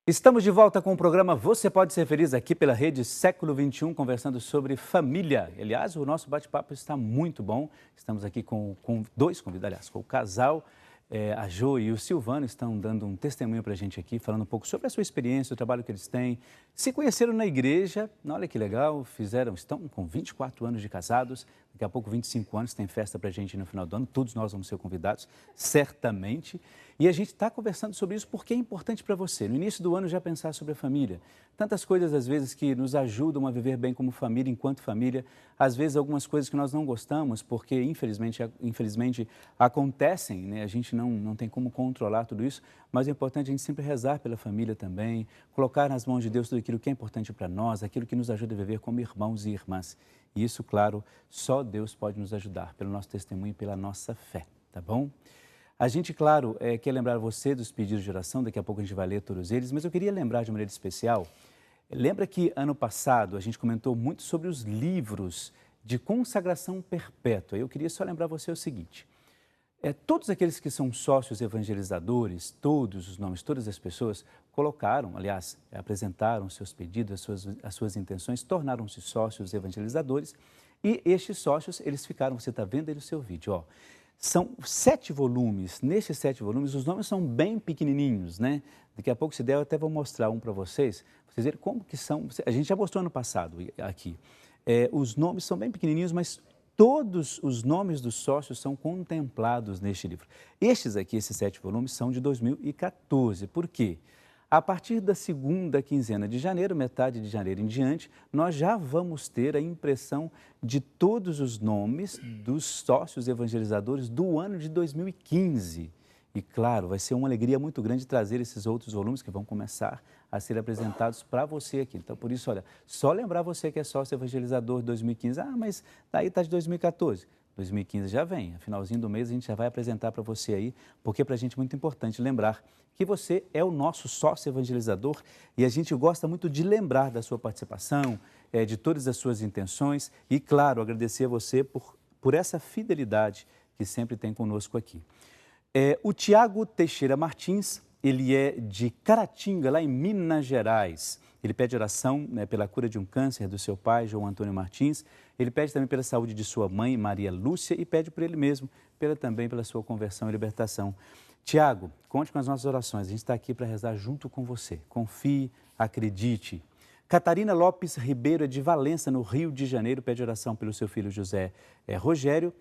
Estamos de volta com o programa Você Pode Ser Feliz aqui pela Rede Século XXI, conversando sobre família. Aliás, o nosso bate-papo está muito bom. Estamos aqui com dois convidados, aliás, com o casal, a Jo e o Silvano estão dando um testemunho para a gente aqui, falando um pouco sobre a sua experiência, o trabalho que eles têm. Se conheceram na igreja, olha que legal, estão com 24 anos de casados, daqui a pouco 25 anos, tem festa para a gente no final do ano, todos nós vamos ser convidados, certamente. E a gente está conversando sobre isso porque é importante para você, no início do ano, já pensar sobre a família. Tantas coisas, às vezes, que nos ajudam a viver bem como família, enquanto família. Às vezes, algumas coisas que nós não gostamos, porque, infelizmente acontecem, né? A gente não tem como controlar tudo isso, mas é importante a gente sempre rezar pela família também, colocar nas mãos de Deus tudo aquilo que é importante para nós, aquilo que nos ajuda a viver como irmãos e irmãs. E isso, claro, só Deus pode nos ajudar, pelo nosso testemunho e pela nossa fé, tá bom? A gente, claro, quer lembrar você dos pedidos de oração, daqui a pouco a gente vai ler todos eles, mas eu queria lembrar de maneira especial, lembra que ano passado a gente comentou muito sobre os livros de consagração perpétua. Eu queria só lembrar você o seguinte, todos aqueles que são sócios evangelizadores, todos os nomes, todas as pessoas colocaram, aliás, apresentaram seus pedidos, as suas intenções, tornaram-se sócios evangelizadores e estes sócios, eles ficaram, você está vendo aí no seu vídeo, ó. São 7 volumes, nesses 7 volumes os nomes são bem pequenininhos, né? Daqui a pouco, se der, eu até vou mostrar um para vocês verem como que são, a gente já mostrou ano passado aqui. Os nomes são bem pequenininhos, mas todos os nomes dos sócios são contemplados neste livro. Estes aqui, esses 7 volumes, são de 2014, por quê? A partir da segunda quinzena de janeiro, metade de janeiro em diante, nós já vamos ter a impressão de todos os nomes dos sócios evangelizadores do ano de 2015. E, claro, vai ser uma alegria muito grande trazer esses outros volumes que vão começar a ser apresentados para você aqui. Então, por isso, olha, só lembrar você que é sócio evangelizador de 2015, mas daí está de 2014. 2015 já vem, no finalzinho do mês a gente já vai apresentar para você aí, porque para a gente é muito importante lembrar que você é o nosso sócio evangelizador e a gente gosta muito de lembrar da sua participação, de todas as suas intenções e, claro, agradecer a você por essa fidelidade que sempre tem conosco aqui. O Tiago Teixeira Martins, ele é de Caratinga, lá em Minas Gerais. Ele pede oração, né, pela cura de um câncer do seu pai, João Antônio Martins. Ele pede também pela saúde de sua mãe, Maria Lúcia, e pede por ele mesmo, também pela sua conversão e libertação. Tiago, conte com as nossas orações. A gente está aqui para rezar junto com você. Confie, acredite. Catarina Lopes Ribeiro, é de Valença, no Rio de Janeiro, pede oração pelo seu filho José Rogério.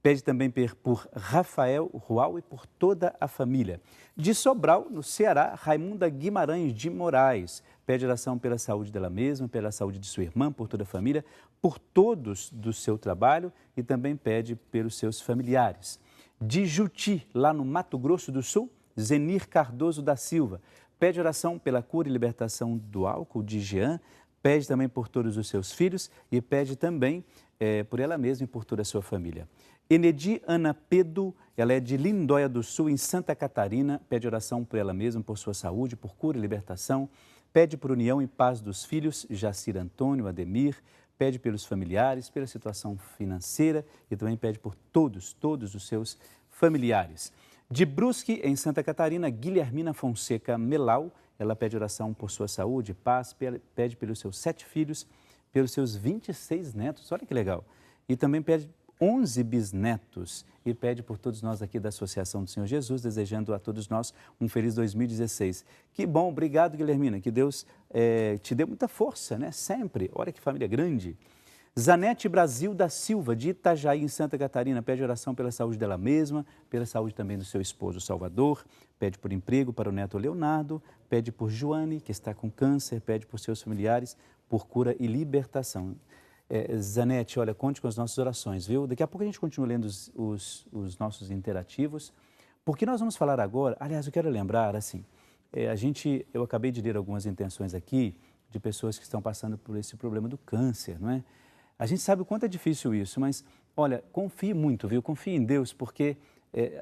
Pede também por Rafael Rual e por toda a família. De Sobral, no Ceará, Raimunda Guimarães de Moraes. Pede oração pela saúde dela mesma, pela saúde de sua irmã, por toda a família, por todos do seu trabalho e também pede pelos seus familiares. De Juti, lá no Mato Grosso do Sul, Zenir Cardoso da Silva. Pede oração pela cura e libertação do álcool de Jean. Pede também por todos os seus filhos e pede também por ela mesma e por toda a sua família. Enedi Ana Pedo, ela é de Lindóia do Sul, em Santa Catarina, pede oração por ela mesma, por sua saúde, por cura e libertação, pede por união e paz dos filhos, Jacir Antônio, Ademir, pede pelos familiares, pela situação financeira e também pede por todos os seus familiares. De Brusque, em Santa Catarina, Guilhermina Fonseca Melau, ela pede oração por sua saúde, paz, pede pelos seus 7 filhos, pelos seus 26 netos, olha que legal, e também pede 11 bisnetos e pede por todos nós aqui da Associação do Senhor Jesus, desejando a todos nós um feliz 2016. Que bom, obrigado, Guilhermina, que Deus te dê muita força, né? Sempre, olha que família grande. Zanete Brasil da Silva, de Itajaí, em Santa Catarina, pede oração pela saúde dela mesma, pela saúde também do seu esposo Salvador, pede por emprego para o neto Leonardo, pede por Joane, que está com câncer, pede por seus familiares, por cura e libertação. Zanete, olha, conte com as nossas orações, viu? Daqui a pouco a gente continua lendo os nossos interativos, porque nós vamos falar agora, aliás, eu quero lembrar, assim, eu acabei de ler algumas intenções aqui de pessoas que estão passando por esse problema do câncer, não é? A gente sabe o quanto é difícil isso, mas, olha, confie muito, viu? Confie em Deus, porque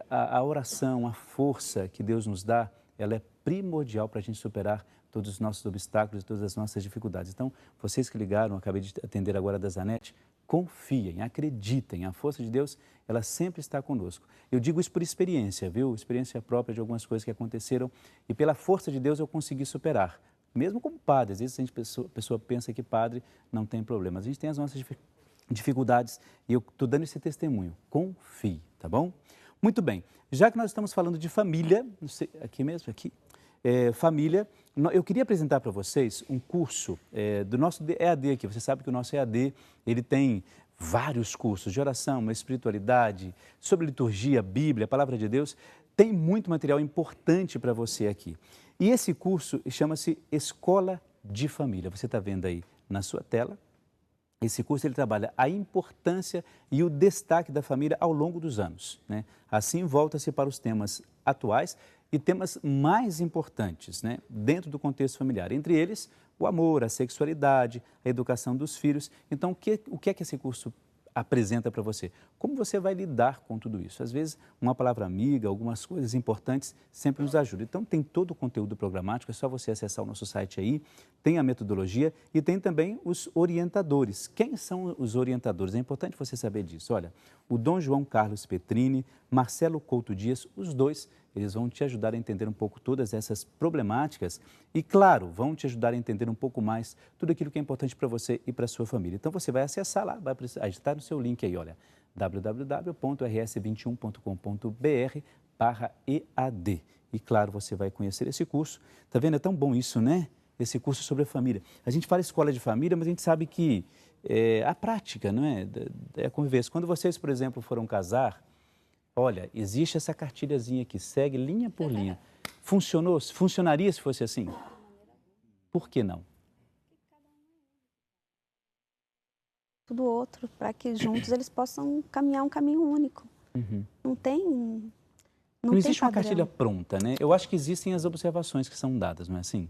a oração, a força que Deus nos dá, ela é primordial para a gente superar todos os nossos obstáculos, todas as nossas dificuldades. Então, vocês que ligaram, acabei de atender agora da Zanete, confiem, acreditem, a força de Deus, ela sempre está conosco. Eu digo isso por experiência, viu? Experiência própria de algumas coisas que aconteceram e pela força de Deus eu consegui superar. Mesmo como padre, às vezes a pessoa pensa que padre não tem problemas. A gente tem as nossas dificuldades e eu estou dando esse testemunho. Confie, tá bom? Muito bem. Já que nós estamos falando de família, não sei, aqui mesmo, aqui, família, eu queria apresentar para vocês um curso do nosso EAD aqui. Você sabe que o nosso EAD, ele tem vários cursos de oração, espiritualidade, sobre liturgia, Bíblia, Palavra de Deus. Tem muito material importante para você aqui. E esse curso chama-se Escola de Família. Você está vendo aí na sua tela. Esse curso ele trabalha a importância e o destaque da família ao longo dos anos, né? Assim, volta-se para os temas atuais e temas mais importantes, né, dentro do contexto familiar. Entre eles, o amor, a sexualidade, a educação dos filhos. Então, o que é que esse curso apresenta para você? Como você vai lidar com tudo isso? Às vezes, uma palavra amiga, algumas coisas importantes sempre nos ajudam. Então, tem todo o conteúdo programático, é só você acessar o nosso site aí, tem a metodologia e tem também os orientadores. Quem são os orientadores? É importante você saber disso. Olha, o Dom João Carlos Petrini, Marcelo Couto Dias, os dois, eles vão te ajudar a entender um pouco todas essas problemáticas e, claro, vão te ajudar a entender um pouco mais tudo aquilo que é importante para você e para a sua família. Então, você vai acessar lá, vai está no seu link aí, olha, www.rs21.com.br/EAD. E, claro, você vai conhecer esse curso. Tá vendo? É tão bom isso, né? Esse curso sobre a família. A gente fala escola de família, mas a gente sabe que a prática, não é? É a convivência. Quando vocês, por exemplo, foram casar, olha, existe essa cartilhazinha aqui, segue linha por linha. Funcionou? Funcionaria se fosse assim? Por que não? Do outro, para que juntos eles possam caminhar um caminho único. Não tem Não tem existe uma padrão. cartilha pronta, né? Eu acho que existem as observações que são dadas, não é assim?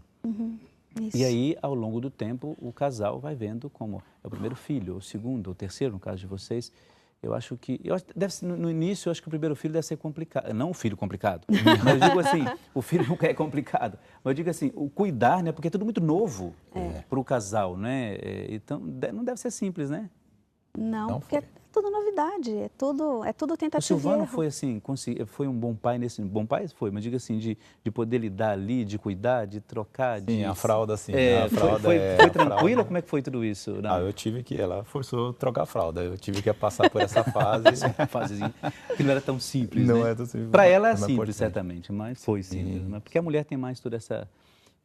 Isso. E aí, ao longo do tempo, o casal vai vendo como é o primeiro filho, o segundo, o terceiro, no caso de vocês. Eu acho que, deve ser, no início, eu acho que o primeiro filho deve ser complicado. Não um filho complicado, mas eu digo assim, o filho nunca é complicado. Mas eu digo assim, o cuidar, né? Porque é tudo muito novo para o casal, né? Então, não deve ser simples, né? Não, porque é tudo novidade, é tudo tentativa O Silvano e erro. foi assim, foi um bom pai nesse... Bom pai foi, mas diga assim, de poder lidar ali, de cuidar, de trocar, Sim, a fralda, sim. a fralda foi tranquilo? Fralda... Como é que foi tudo isso? Não. eu tive que... Ela forçou trocar a fralda. Eu tive que passar por essa fase. Fasezinha, que não era tão simples, Não né? é tão simples. Para ela é simples, importante. certamente, mas foi simples. Né? Porque a mulher tem mais todo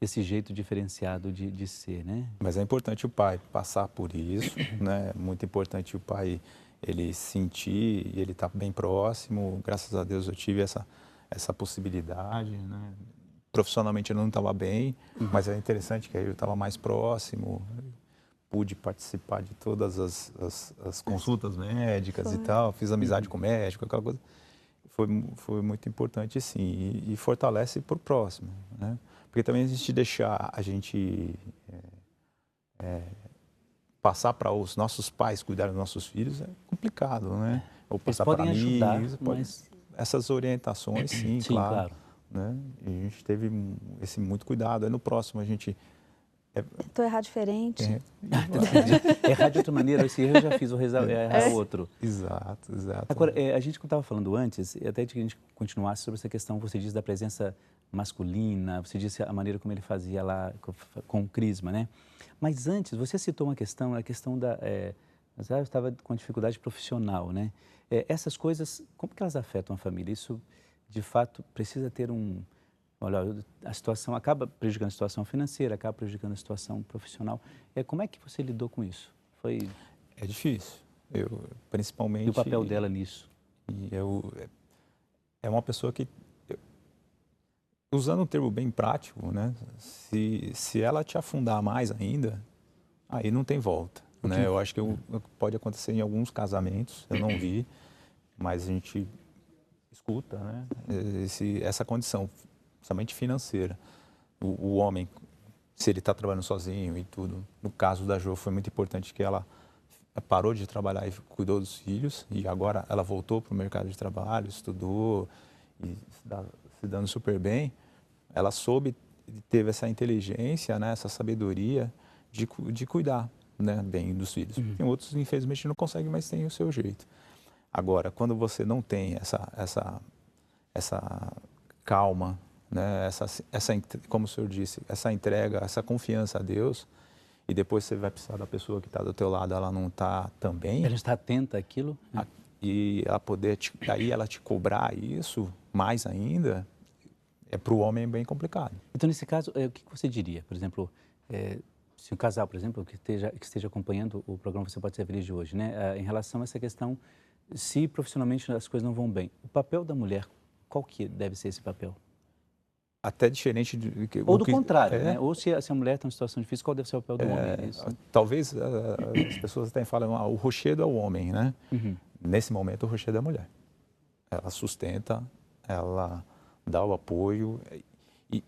esse jeito diferenciado de ser, né? Mas é importante o pai passar por isso, né? Muito importante o pai... ele sentir e ele estar bem próximo. Graças a Deus eu tive essa possibilidade, né? Profissionalmente eu não estava bem, mas é interessante que aí eu estava mais próximo, pude participar de todas as consultas médicas e tal, fiz amizade com o médico, aquela coisa. Foi muito importante, sim, e fortalece para o próximo, né? Porque também a gente deixar a gente... passar para os nossos pais cuidar dos nossos filhos é complicado, né? Ou passar para amigos, mas essas orientações, sim, claro. Né? E a gente teve muito cuidado. Aí no próximo a gente... Tu errar diferente. Errar de outra maneira, esse erro eu já fiz, vou errar outro. Exato. Agora, a gente estava falando antes, e até que a gente continuasse sobre essa questão, você diz da presença masculina, você disse a maneira como ele fazia lá com o crisma, né? Mas antes, você citou uma questão, a questão da... eu estava com dificuldade profissional, né? Essas coisas, como que elas afetam a família? Isso, de fato, precisa ter olha, a situação acaba prejudicando a situação financeira, acaba prejudicando a situação profissional. Como é que você lidou com isso? É difícil. Principalmente... E o papel dela nisso? É uma pessoa que... Usando um termo bem prático, né? Se ela te afundar mais ainda, aí não tem volta, né? Eu acho que pode acontecer em alguns casamentos, eu não vi, mas a gente escuta, né? Essa condição, somente financeira. O homem, se ele está trabalhando sozinho e tudo, no caso da Jo foi muito importante que ela parou de trabalhar e cuidou dos filhos, e agora ela voltou para o mercado de trabalho, estudou e se dando super bem. Ela soube, teve essa inteligência, né, essa sabedoria de cuidar, né, bem dos filhos. Tem outros, infelizmente, não conseguem, mas tem o seu jeito. Agora, quando você não tem essa calma, né, como o senhor disse, essa entrega, essa confiança a Deus, e depois você vai precisar da pessoa que está do teu lado, ela não está também. Ela está atenta àquilo. E ela poder, aí ela te cobrar isso mais ainda, para o homem é bem complicado. Então, nesse caso, o que você diria? Por exemplo, se um casal, por exemplo, que esteja acompanhando o programa Você Pode Ser Feliz de hoje, né, em relação a essa questão, se profissionalmente as coisas não vão bem, o papel da mulher, qual que deve ser esse papel? Até diferente de... Ou do contrário, né? Ou se a mulher está em situação difícil, qual deve ser o papel do homem? Talvez as pessoas até falam, o rochedo é o homem, né? Nesse momento, o rochedo é a mulher. Ela sustenta, ela dá o apoio.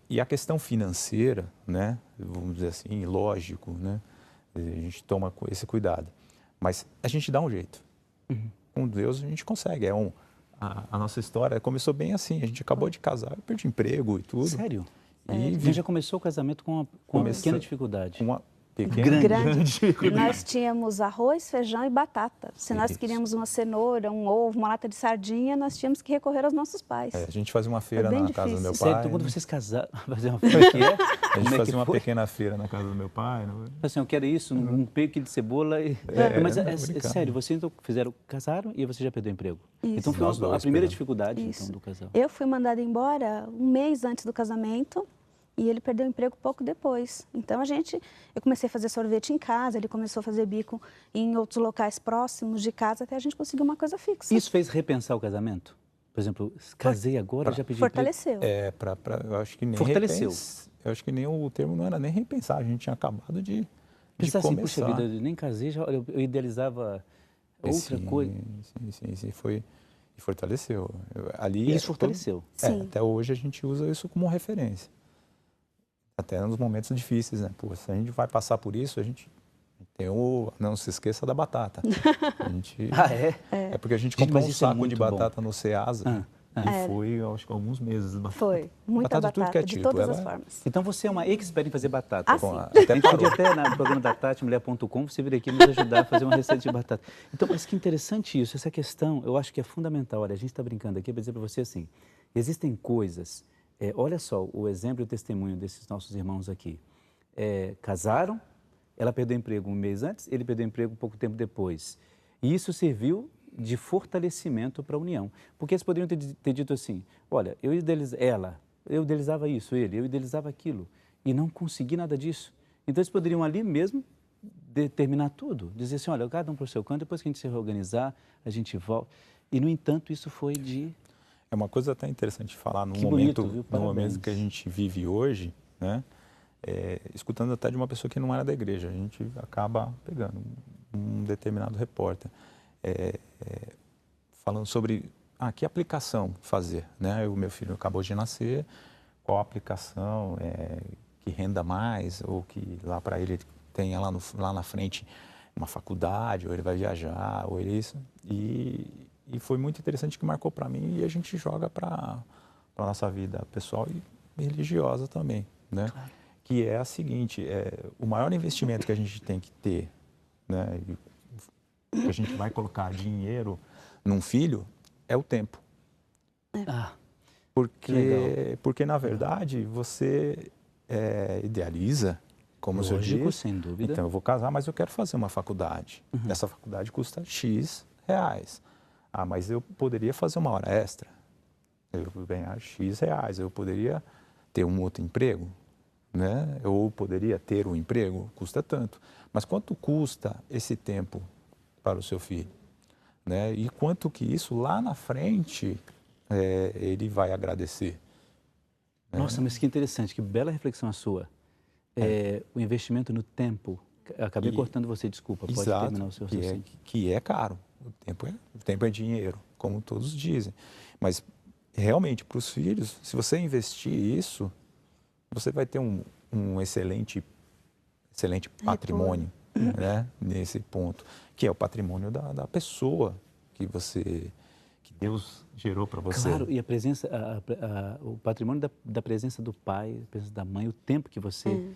E a questão financeira, né? Vamos dizer assim, lógico, né? A gente toma esse cuidado. Mas a gente dá um jeito. Com Deus, a gente consegue. A nossa história começou bem assim. A gente acabou de casar, eu perdi emprego e tudo. Sério? E já começou o casamento com uma pequena dificuldade. Uma pequena, grande. Nós tínhamos arroz, feijão e batata. Se nós queríamos uma cenoura, um ovo, uma lata de sardinha, nós tínhamos que recorrer aos nossos pais. A gente fazia uma feira na casa do meu pai. Sério, então, quando vocês casaram, fazer uma feira, a gente fazia uma pequena feira na casa do meu pai. Assim, eu quero isso, um peito de cebola. Mas é sério, vocês então casaram e você já perdeu o emprego. Isso. Então foi a primeira dificuldade então, do casal. Eu fui mandada embora um mês antes do casamento. E ele perdeu o emprego pouco depois. Então, eu comecei a fazer sorvete em casa, ele começou a fazer bico em outros locais próximos de casa, até a gente conseguir uma coisa fixa. Isso fez repensar o casamento? Por exemplo, casei agora, já pedi fortaleceu. emprego? Eu acho que nem fortaleceu. Eu acho que nem o termo não era nem repensar, a gente tinha acabado de pensar assim, começar. Puxa vida, eu nem casei, eu idealizava outra coisa. Sim, foi... E fortaleceu. Isso fortaleceu. Sim. Até hoje a gente usa isso como referência. Até nos momentos difíceis, né? Pô, se a gente vai passar por isso, a gente tem não se esqueça da batata. A gente, é porque a gente comprou um saco de batata no Ceasa e foi, eu acho que alguns meses. Foi, muita batata, de todas as formas. Então você é uma expert em fazer batata. A gente pode até no programa da Tati, mulher.com, você vir aqui nos ajudar a fazer uma receita de batata. Então, mas que interessante isso, essa questão, eu acho que é fundamental. Olha, a gente está brincando aqui para dizer para você assim, existem coisas... olha só o exemplo e o testemunho desses nossos irmãos aqui. Casaram, ela perdeu o emprego um mês antes, ele perdeu o emprego pouco tempo depois. E isso serviu de fortalecimento para a união. Porque eles poderiam ter dito assim, olha, eu idealizava isso, eu idealizava aquilo, e não consegui nada disso. Então eles poderiam ali mesmo determinar tudo, dizer assim, olha, cada um para o seu canto, depois que a gente se reorganizar, a gente volta. E, no entanto, isso foi de... É uma coisa até interessante de falar no momento que a gente vive hoje, né? Escutando até de uma pessoa que não era da igreja, a gente acaba pegando um determinado repórter, falando sobre que aplicação fazer, né? O meu filho acabou de nascer, qual aplicação que renda mais, ou que lá para ele tenha lá na frente uma faculdade, ou ele vai viajar, ou ele isso. E foi muito interessante que marcou para mim e a gente joga para a nossa vida pessoal e religiosa também, né? Claro. Que é a seguinte, o maior investimento que a gente tem que ter, né? Que a gente vai colocar dinheiro num filho é o tempo. Porque na verdade, você idealiza, como o senhor disse. Sem dúvida. Então, eu vou casar, mas eu quero fazer uma faculdade. Essa faculdade custa X reais. Mas eu poderia fazer uma hora extra, eu vou ganhar X reais, eu poderia ter um outro emprego, né? Ou poderia ter um emprego, custa tanto. Mas quanto custa esse tempo para o seu filho? Né? E quanto que isso lá na frente ele vai agradecer? Nossa, mas que interessante, que bela reflexão a sua. O investimento no tempo, acabei cortando você, desculpa, pode terminar o seu raciocínio. Que é caro. O tempo é dinheiro, como todos dizem. Mas, realmente, para os filhos, se você investir isso, você vai ter um excelente patrimônio, né? Nesse ponto, que é o patrimônio da pessoa que Deus gerou para você. Claro, e a presença, o patrimônio da presença do pai, da presença da mãe, o tempo que você...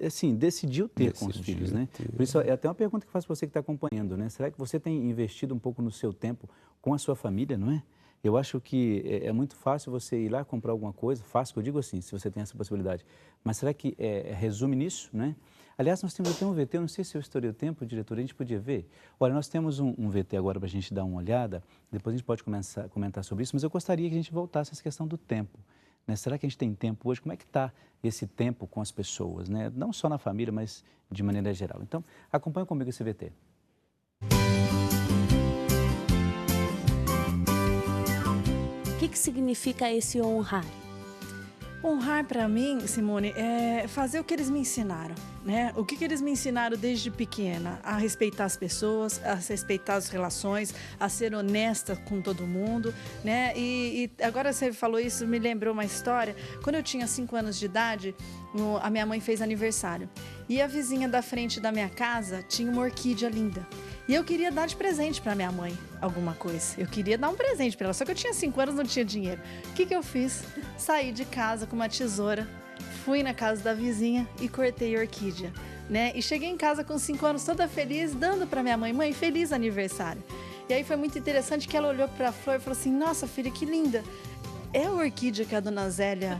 assim, decidiu ter com os filhos, né? Por isso, é até uma pergunta que eu faço para você que está acompanhando, né? Será que você tem investido um pouco no seu tempo com a sua família, não é? Eu acho que é muito fácil você ir lá comprar alguma coisa, fácil, que eu digo assim, se você tem essa possibilidade. Mas será que resume nisso, né? Aliás, nós temos até um VT, eu não sei se eu estourei o tempo, diretor, a gente podia ver. Olha, nós temos um VT agora para a gente dar uma olhada, depois a gente pode começar a comentar sobre isso, mas eu gostaria que a gente voltasse a essa questão do tempo. Né? Será que a gente tem tempo hoje? Como é que está esse tempo com as pessoas, né? Não só na família, mas de maneira geral. Então, acompanhe comigo esse VT. O que significa esse honrar? Honrar para mim, Simone, é fazer o que eles me ensinaram, né? O que eles me ensinaram desde pequena? A respeitar as pessoas, a respeitar as relações, a ser honesta com todo mundo, né? E agora você falou isso, me lembrou uma história. Quando eu tinha 5 anos de idade, a minha mãe fez aniversário. E a vizinha da frente da minha casa tinha uma orquídea linda. E eu queria dar de presente para minha mãe alguma coisa. Eu queria dar um presente para ela, só que eu tinha 5 anos, não tinha dinheiro. O que eu fiz? Saí de casa com uma tesoura, fui na casa da vizinha e cortei a orquídea, né? E cheguei em casa com 5 anos toda feliz, dando para minha mãe, mãe, feliz aniversário. E aí foi muito interessante que ela olhou para a flor e falou assim, nossa filha, que linda. É a orquídea que a dona Zélia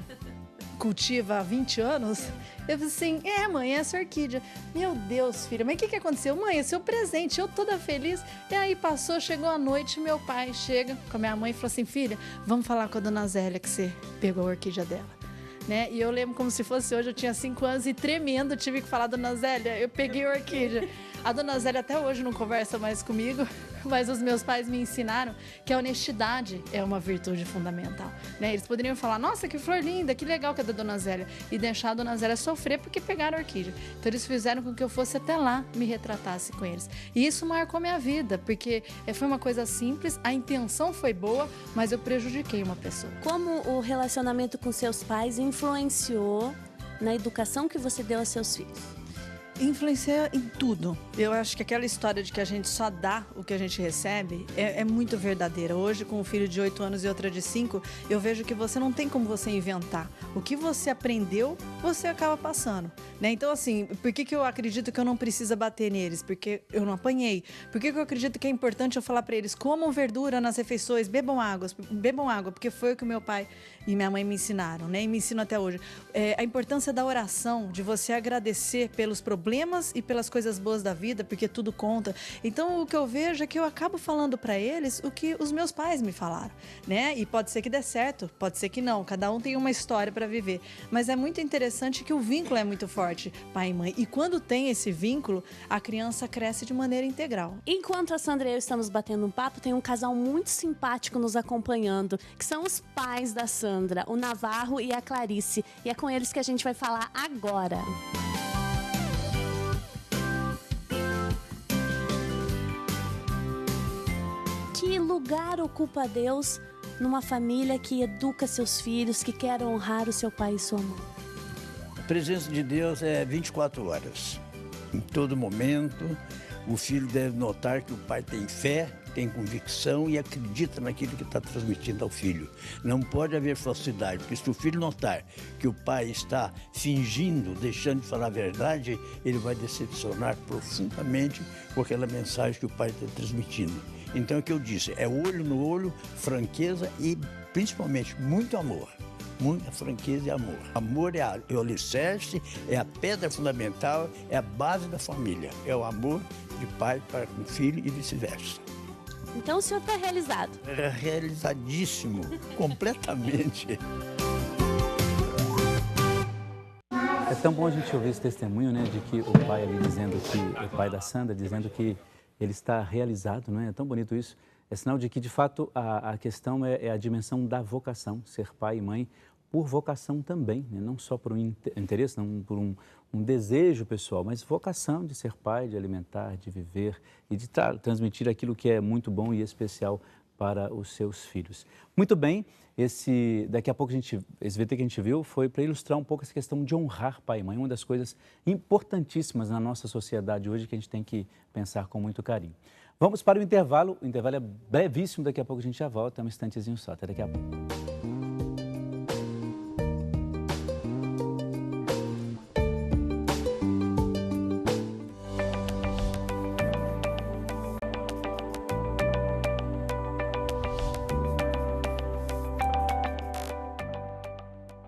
cultiva há 20 anos? Eu falei assim, mãe, é essa orquídea. Meu Deus, filha, mas o que aconteceu? Mãe, é seu presente, eu toda feliz. E aí passou, chegou a noite, meu pai chega com a minha mãe e falou assim, filha, vamos falar com a dona Zélia que você pegou a orquídea dela. Né? E eu lembro como se fosse hoje, eu tinha 5 anos e tremendo, tive que falar, dona Zélia, eu peguei a orquídea. A dona Zélia até hoje não conversa mais comigo, mas os meus pais me ensinaram que a honestidade é uma virtude fundamental. Né? Eles poderiam falar, nossa, que flor linda, que legal que é da dona Zélia, e deixar a dona Zélia sofrer porque pegaram a orquídea. Então eles fizeram com que eu fosse até lá, me retratasse com eles. E isso marcou minha vida, porque foi uma coisa simples, a intenção foi boa, mas eu prejudiquei uma pessoa. Como o relacionamento com seus pais influenciou na educação que você deu a seus filhos? Influencia em tudo. Eu acho que aquela história de que a gente só dá o que a gente recebe é muito verdadeira. Hoje, com um filho de 8 anos e outra de 5, eu vejo que você não tem como você inventar. O que você aprendeu, você acaba passando. Né? Então, assim, por que eu acredito que eu não preciso bater neles? Porque eu não apanhei. Por que eu acredito que é importante eu falar para eles, comam verdura nas refeições, bebam água, porque foi o que o meu pai e minha mãe me ensinaram, né? E me ensinam até hoje. A importância da oração, de você agradecer pelos problemas e pelas coisas boas da vida, porque tudo conta. Então, o que eu vejo é que eu acabo falando para eles o que os meus pais me falaram, né? E pode ser que dê certo, pode ser que não. Cada um tem uma história para viver. Mas é muito interessante que o vínculo é muito forte, pai e mãe. E quando tem esse vínculo, a criança cresce de maneira integral. Enquanto a Sandra e eu estamos batendo um papo, tem um casal muito simpático nos acompanhando, que são os pais da Sandra, o Navarro e a Clarice. E é com eles que a gente vai falar agora. Que lugar ocupa Deus numa família que educa seus filhos, que quer honrar o seu pai e sua mãe? A presença de Deus é 24 horas. Em todo momento, o filho deve notar que o pai tem fé, tem convicção e acredita naquilo que está transmitindo ao filho. Não pode haver falsidade, porque se o filho notar que o pai está fingindo, deixando de falar a verdade, ele vai decepcionar profundamente com aquela mensagem que o pai está transmitindo. Então, é o que eu disse, é olho no olho, franqueza e, principalmente, muito amor. Muita franqueza e amor. Amor é o alicerce, é a pedra fundamental, é a base da família. É o amor de pai para com filho e vice-versa. Então o senhor está realizado? É realizadíssimo, completamente. É tão bom a gente ouvir esse testemunho, né, de que o pai ali dizendo que, o pai da Sandra dizendo que ele está realizado, não é? É tão bonito isso. É sinal de que, de fato, a questão é a dimensão da vocação, ser pai e mãe por vocação também, né? Não só por um interesse, não por um desejo pessoal, mas vocação de ser pai, de alimentar, de viver e de transmitir aquilo que é muito bom e especial para os seus filhos. Muito bem, daqui a pouco esse VT que a gente viu foi para ilustrar um pouco essa questão de honrar pai e mãe, uma das coisas importantíssimas na nossa sociedade hoje que a gente tem que pensar com muito carinho. Vamos para o intervalo é brevíssimo, daqui a pouco a gente já volta, um instantezinho só, até daqui a pouco.